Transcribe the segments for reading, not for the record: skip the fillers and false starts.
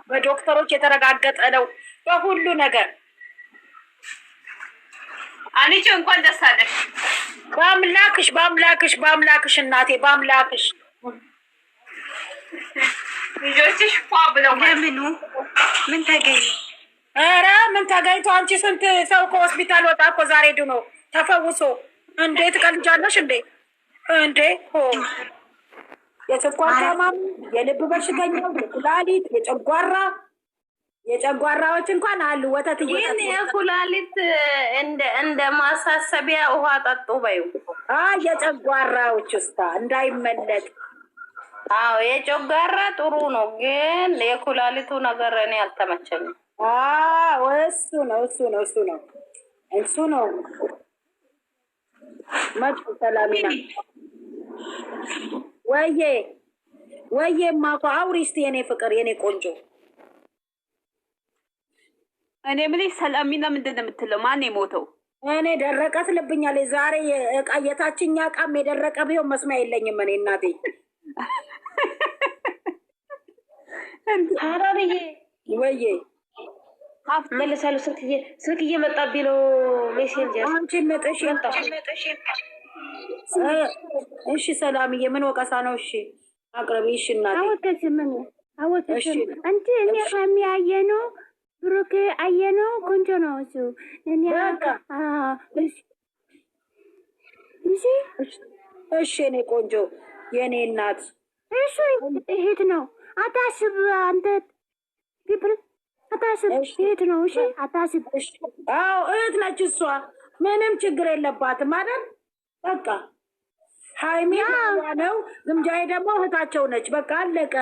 በዶክተሮች የተረጋገጠ ነው በሁሉ ነገር። አንቺ እንኳን ደስ አለሽ። በአምላክሽ በአምላክሽ በአምላክሽ እናቴ በአምላክሽ ልጆችሽ ፏ ብለው ለምኑ ምን ተገኘ? ኧረ ምን ተገኝቶ? አንቺ ስንት ሰው ከሆስፒታል ወጣ እኮ ዛሬ ድኖ ተፈውሶ። እንዴት ቀልጃለሽ እንዴ? እንዴ ሆ የስኳር ታማሚ፣ የልብ በሽተኛው፣ የኩላሊት፣ የጨጓራዎች እንኳን አሉ ወተት ይሄን የኩላሊት እንደ ማሳሰቢያ ውሃ ጠጡ በዩ። የጨጓራዎች ውስጥ እንዳይመለጥ። አዎ የጨጓራ ጥሩ ነው፣ ግን የኩላሊቱ ነገር እኔ አልተመቸኝም። እሱ ነው መጥፎ። ሰላሚና ወዬ ማኮ አውሪ እስቲ የኔ ፍቅር የኔ ቆንጆ። እኔ ምልሽ ሰላሚና ምንድን ነው የምትለው? ማን የሞተው? እኔ ደረቀ ትልብኛለች ዛሬ። እቃ የታችኛ እቃም የደረቀ ቢሆን መስሚያ የለኝም እኔ እናቴ። ሀራብዬ ወዬ መልሳለሁ። ስልክ እየመጣብኝ ነው። ሜሴንጀር አንቺ መጠሽ እሺ ሰላምዬ ምን ወቀሳ ነው? እሺ አቅርቢ። እሺ እናቴ አወተሽ አንቺ እኔ ከሚያየ ነው ብሩክ አየ ነው ቆንጆ ነው እሱ። እኔ እሺ እኔ ቆንጆ የኔ እናት እሱ እህት ነው። አታስብ አንተ ፒፕል አታስብ፣ እህት ነው። እሺ አታስብ። አዎ እህት ነች እሷ፣ ምንም ችግር የለባትም አይደል? በቃ ሃይሚ ነው፣ ግምጃዬ ደግሞ እህታቸው ነች። በቃ አለቀ።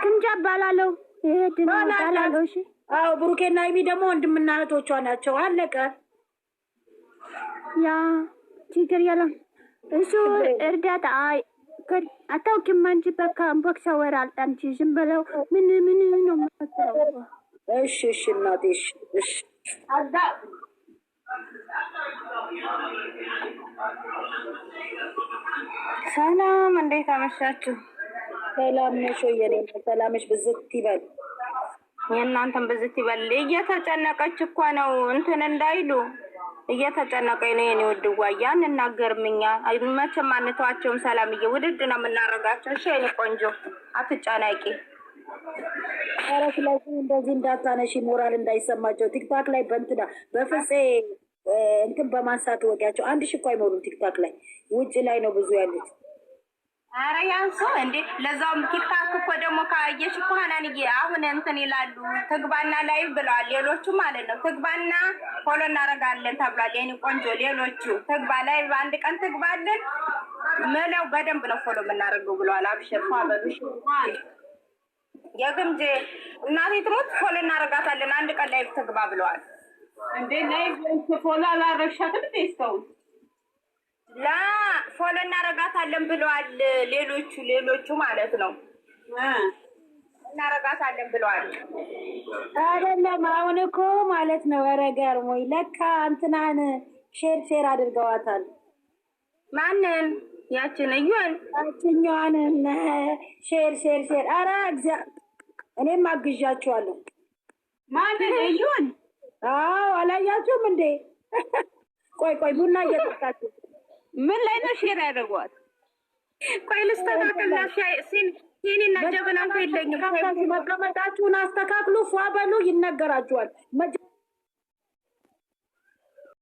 ግምጃ ባላለው እህት ነው ባላለው። እሺ አዎ ብሩኬና ሃይሚ ደግሞ ወንድምና እህቶቿ ናቸው። አለቀ። ያ ችግር የለም። እሱ እርዳታ አታውቂም አንቺ። በቃ አንቦክሳ ወር አልጣንቺ ዝም በለው። ምን ነው የምትለው? እሺ እናቴ እሺ አዳ ሰላም፣ እንዴት አመሻችሁ? ሰላም ነሽ ወይ? የኔ ሰላምሽ ብዝት ይበል። የእናንተን ብዝት ይበል። እየተጨነቀች እኮ ነው እንትን እንዳይሉ እየተጨነቀኝ ነው የኔ ውድዋ። አንናገርም እኛ መቼም አንተዋቸውም። ሰላምዬ ውድድ ነው የምናረጋቸው። እሺ የኔ ቆንጆ አትጨናቂ። ኧረ ስለዚህ እንደዚህ እንዳታነሺ፣ ሞራል እንዳይሰማቸው። ቲክታክ ላይ በእንትና በፍፄ እንትን በማንሳት ወቂያቸው። አንድ ሺህ እኮ አይሞሉም ቲክታክ ላይ፣ ውጭ ላይ ነው ብዙ ያሉት። ኧረ ያንሱ እንዴ! ለዛውም ቲክታክ እኮ ደግሞ ካየሽ እኮ ሀናንዬ አሁን እንትን ይላሉ። ትግባና ላይቭ ብለዋል ሌሎቹ ማለት ነው። ትግባና ፎሎ እናደርጋለን ተብሏል የኔ ቆንጆ። ሌሎቹ ትግባ ላይቭ አንድ ቀን ትግባለን ምለው በደንብ ነው ፎሎ የምናደርገው ብለዋል። አብሽር ፋበሉሽ የግምጄ እናቴ ትሞት ፎሎ እናደርጋታለን አንድ ቀን ላይቭ ትግባ ብለዋል። እንዴ ላይቭ ፎሎ አላረግሻትም እንዴ? እስካሁን ላ ፎሎ እናረጋታለን ብለዋል ሌሎቹ ማለት ነው። እናረጋታለን ብለዋል። አይደለም አሁን እኮ ማለት ነው። ኧረ ገርሞኝ ለካ እንትናን ሼር አድርገዋታል። ማንን? ያችን እዩን ያችኛዋን ሼር ኧረ እኔም አግዣችኋለሁ። ማንን? እዩን? አዎ አላያችሁም እንዴ? ቆይ ቡና እየጠጣችሁ ምን ላይ ነው ሼር ያደርጓት? ቆይ ልስተካከልና ሲኒና ጀበና እንኳ የለኝም። መቀመጣችሁን አስተካክሉ። ፏ በሉ ይነገራችኋል።